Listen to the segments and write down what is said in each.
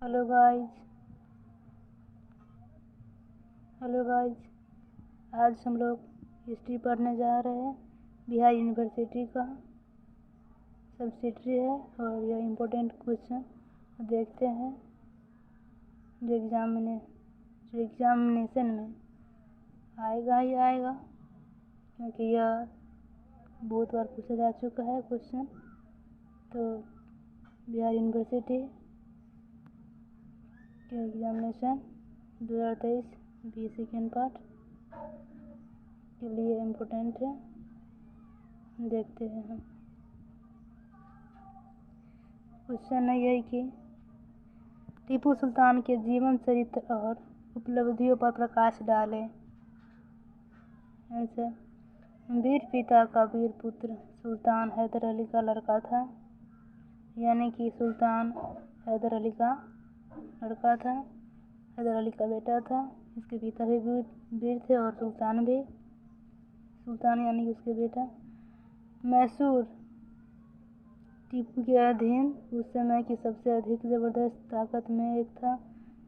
Hello guys आज हम लोग हिस्ट्री पढ़ने जा रहे हैं। बिहार यूनिवर्सिटी का सब्सिडरी है और यह इम्पोर्टेंट क्वेश्चन देखते हैं जो एग्जामिनेशन में आएगा ही आएगा, क्योंकि यह बहुत बार पूछा जा चुका है क्वेश्चन। तो बिहार यूनिवर्सिटी के एग्जामिनेशन 2023 बी सेकेंड पार्ट के लिए इम्पोर्टेंट है। देखते हैं हम। क्वेश्चन है यही कि टीपू सुल्तान के जीवन चरित्र और उपलब्धियों पर प्रकाश डालें। आंसर, वीर पिता का वीर पुत्र सुल्तान हैदर अली का लड़का था, यानी कि सुल्तान हैदर अली का लड़का था, हैदर अली का बेटा था। इसके पिता भी वीर थे और सुल्तान यानी कि उसके बेटा। मैसूर टीपू के अधीन उस समय की सबसे अधिक ज़बरदस्त ताकत में एक था,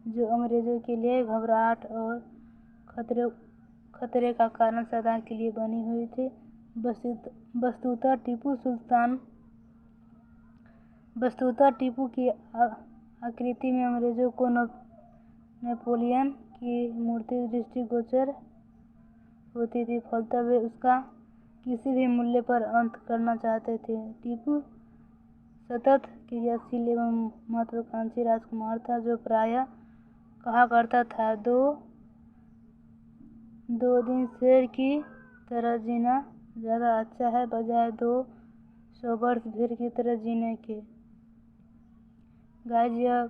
जो अंग्रेज़ों के लिए घबराहट और खतरे का कारण सदा के लिए बनी हुई थी। वस्तुतः टीपू की आकृति में अंग्रेज़ों को नेपोलियन की मूर्ति दृष्टिगोचर होती थी, फलतः वे उसका किसी भी मूल्य पर अंत करना चाहते थे। टीपू सतत क्रियाशील एवं महत्वाकांक्षी राजकुमार था, जो प्रायः कहा करता था, दो दिन शेर की तरह जीना ज़्यादा अच्छा है बजाय 200 वर्ष भेड़ की तरह जीने के। गाइस, यह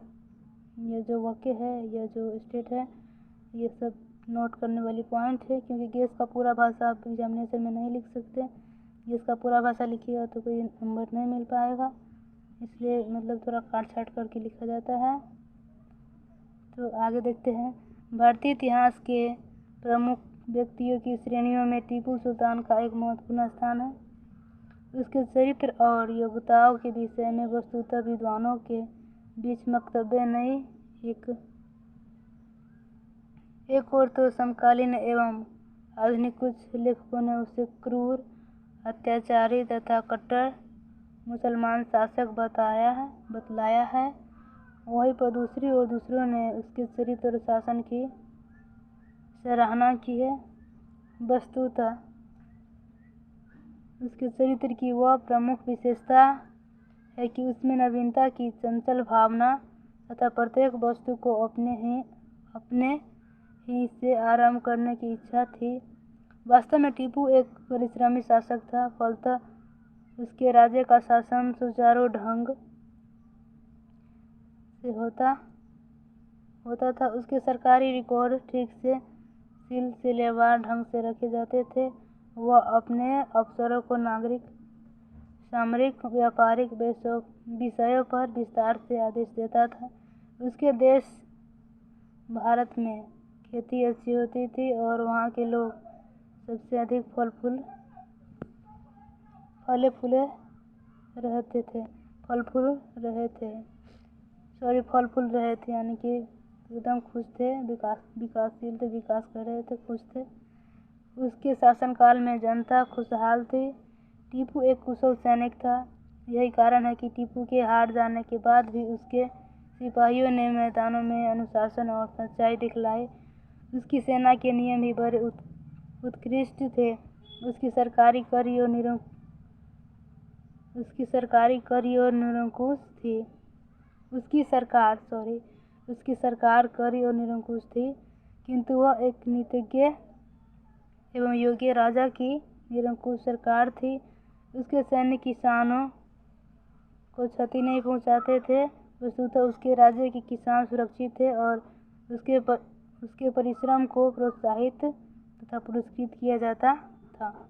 जो वाक्य है, यह जो स्टेट है, ये सब नोट करने वाली पॉइंट है, क्योंकि गेस का पूरा भाषा आप एग्जामिनेशन में नहीं लिख सकते। गेस का पूरा भाषा लिखिएगा तो कोई नंबर नहीं मिल पाएगा, इसलिए मतलब थोड़ा काट छाट करके लिखा जाता है। तो आगे देखते हैं। भारतीय इतिहास के प्रमुख व्यक्तियों की श्रेणियों में टीपू सुल्तान का एक महत्वपूर्ण स्थान है। उसके चरित्र और योग्यताओं के विषय में वस्तुतः विद्वानों के बीच मतभेद नहीं। एक और तो समकालीन एवं आधुनिक कुछ लेखकों ने उसे क्रूर, अत्याचारी तथा कट्टर मुसलमान शासक बतलाया है। वहीं पर दूसरी ओर दूसरों ने उसके चरित्र और शासन की सराहना की है। वस्तुतः उसके चरित्र की वह प्रमुख विशेषता है कि उसमें नवीनता की चंचल भावना तथा प्रत्येक वस्तु को अपने ही से आरंभ करने की इच्छा थी। वास्तव में टीपू एक परिश्रमी शासक था, फलतः उसके राज्य का शासन सुचारू ढंग से होता था। उसके सरकारी रिकॉर्ड ठीक से सिलसिलेवार ढंग से रखे जाते थे। वह अपने अफसरों को नागरिक, सामरिक, व्यापारिक विषयों पर विस्तार से आदेश देता था। उसके देश भारत में खेती अच्छी होती थी और वहाँ के लोग सबसे अधिक फल फूल रहे थे, यानी कि एकदम खुश थे, विकासशील थे, विकास कर रहे थे, खुश थे। उसके शासनकाल में जनता खुशहाल थी। टीपू एक कुशल सैनिक था। यही कारण है कि टीपू के हार जाने के बाद भी उसके सिपाहियों ने मैदानों में अनुशासन और सच्चाई दिखलाई। उसकी सेना के नियम भी बड़े उत्कृष्ट थे। उसकी सरकारी कड़ी और निरंकुश थी। उसकी सरकार कड़ी और निरंकुश थी, किंतु वह एक नीतिज्ञ एवं योग्य राजा की निरंकुश सरकार थी। उसके सैन्य किसानों को क्षति नहीं पहुंचाते थे। वस्तुतः उसके राज्य के किसान सुरक्षित थे और उसके परिश्रम को प्रोत्साहित तथा पुरस्कृत किया जाता था।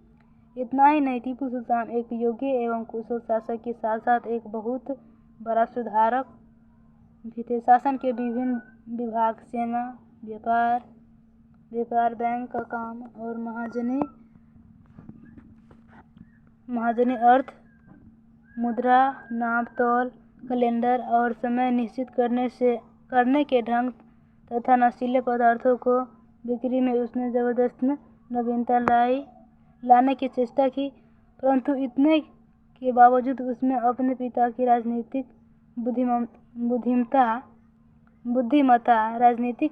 इतना ही नहीं, टीपू सुल्तान एक योग्य एवं कुशल शासक के साथ साथ एक बहुत बड़ा सुधारक भी थे। शासन के विभिन्न विभाग, सेना, व्यापार, बैंक का काम और महाजनी अर्थ, मुद्रा, नाप तौल, कैलेंडर और समय निश्चित करने के ढंग तथा नशीले पदार्थों को बिक्री में उसने जबरदस्त नवीनता लाने की चेष्टा की, परंतु इतने के बावजूद उसमें अपने पिता की राजनीतिक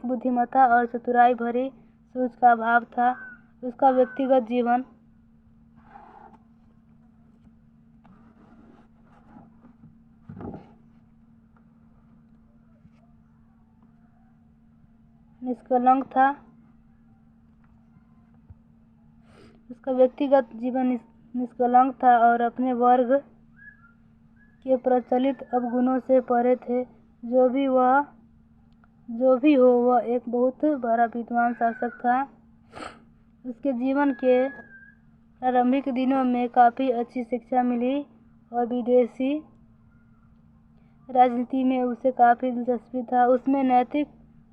बुद्धिमत्ता और चतुराई भरी सोच का अभाव था। उसका व्यक्तिगत जीवन निष्कलंक था और अपने वर्ग के प्रचलित अवगुणों से परे थे। जो भी हो वह एक बहुत बड़ा विद्वान शासक था। उसके जीवन के प्रारंभिक दिनों में काफ़ी अच्छी शिक्षा मिली और विदेशी राजनीति में उसे काफ़ी दिलचस्पी था। उसमें नैतिक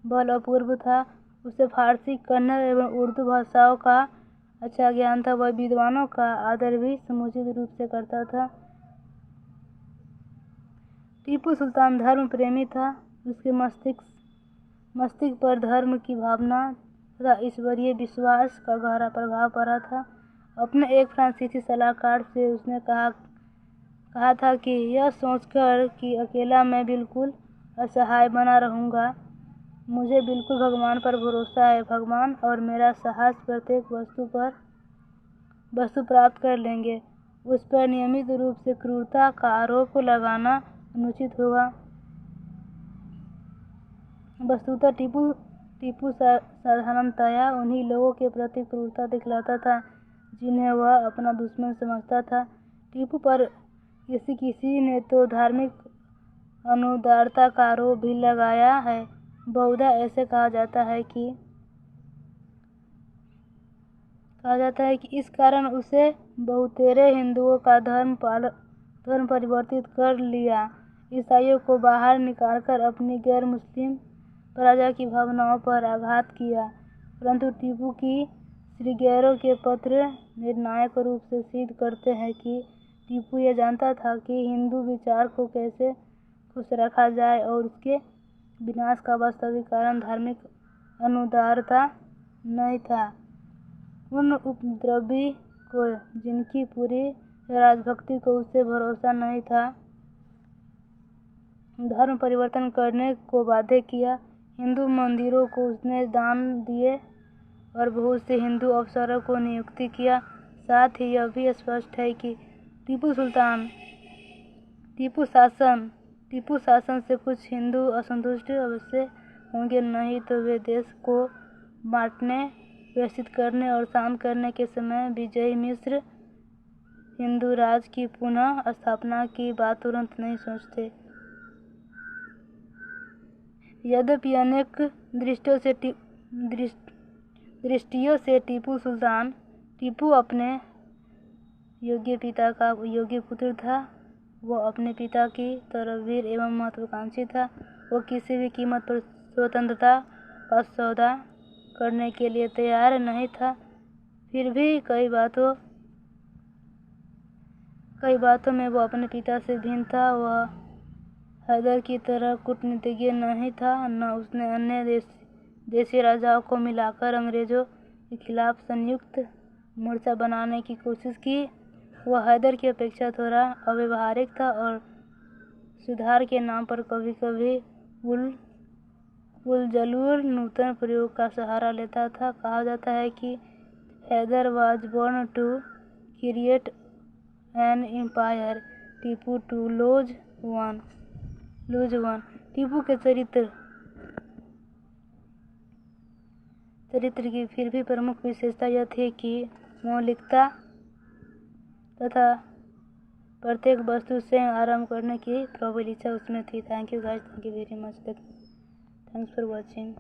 बल अपूर्व था। उसे फारसी, कन्नड़ एवं उर्दू भाषाओं का अच्छा ज्ञान था। वह विद्वानों का आदर भी समुचित रूप से करता था। टीपू सुल्तान धर्म प्रेमी था। उसके मस्तिष्क पर धर्म की भावना तथा ईश्वरीय विश्वास का गहरा प्रभाव पड़ा था। अपने एक फ्रांसीसी सलाहकार से उसने कहा था कि यह सोचकर कि अकेला मैं बिल्कुल असहाय बना रहूँगा, मुझे बिल्कुल भगवान पर भरोसा है। भगवान और मेरा साहस प्रत्येक वस्तु प्राप्त कर लेंगे। उस पर नियमित रूप से क्रूरता का आरोप लगाना अनुचित होगा। वस्तुतः टीपू साधारणतया उन्हीं लोगों के प्रति क्रूरता दिखलाता था जिन्हें वह अपना दुश्मन समझता था। टीपू पर किसी ने तो धार्मिक अनुदारता का आरोप भी लगाया है। बहुधा ऐसे कहा जाता है कि इस कारण उसे बहुतेरे हिंदुओं का धर्म परिवर्तित कर लिया, ईसाइयों को बाहर निकालकर अपनी गैर मुस्लिम प्रजा की भावनाओं पर आघात किया। परंतु टीपू की श्रीगेरो के पत्र निर्णायक रूप से सिद्ध करते हैं कि टीपू यह जानता था कि हिंदू विचार को कैसे खुश रखा जाए और उसके विनाश का वास्तविक कारण धार्मिक अनुदारता नहीं था। उन उपद्रवी को जिनकी पूरी राजभक्ति को उसे भरोसा नहीं था, धर्म परिवर्तन करने को बाध्य किया। हिंदू मंदिरों को उसने दान दिए और बहुत से हिंदू अफसरों को नियुक्त किया। साथ ही यह भी स्पष्ट है कि टीपू शासन से कुछ हिंदू असंतुष्ट अवश्य होंगे, नहीं तो वे देश को बांटने, व्यवस्थित करने और शांत करने के समय विजयी मिस्र हिंदू राज की पुनः स्थापना की बात तुरंत नहीं सोचते। यद्यपि अनेक दृष्टियों से टीपू अपने योग्य पिता का योग्य पुत्र था। वह अपने पिता की तरह वीर एवं महत्वाकांक्षी था। वह किसी भी कीमत पर स्वतंत्रता का सौदा करने के लिए तैयार नहीं था। फिर भी कई बातों में वह अपने पिता से भिन्न था। वह हैदर की तरह कूटनीतिज्ञ नहीं था, न उसने अन्य देशी राजाओं को मिलाकर अंग्रेजों के खिलाफ संयुक्त मोर्चा बनाने की कोशिश की। वह हैदर की अपेक्षा थोड़ा अव्यावहारिक था और सुधार के नाम पर कभी-कभी उल-जलूल नूतन प्रयोग का सहारा लेता था। कहा जाता है कि Hyder was born to create an empire, Tipu to lose one. Tipu के चरित्र की फिर भी प्रमुख विशेषता यह थी कि मौलिकता तथा प्रत्येक वस्तु से आरंभ करने की प्रबल इच्छा उसमें थी। Thank you guys, thank you very much, thanks for watching.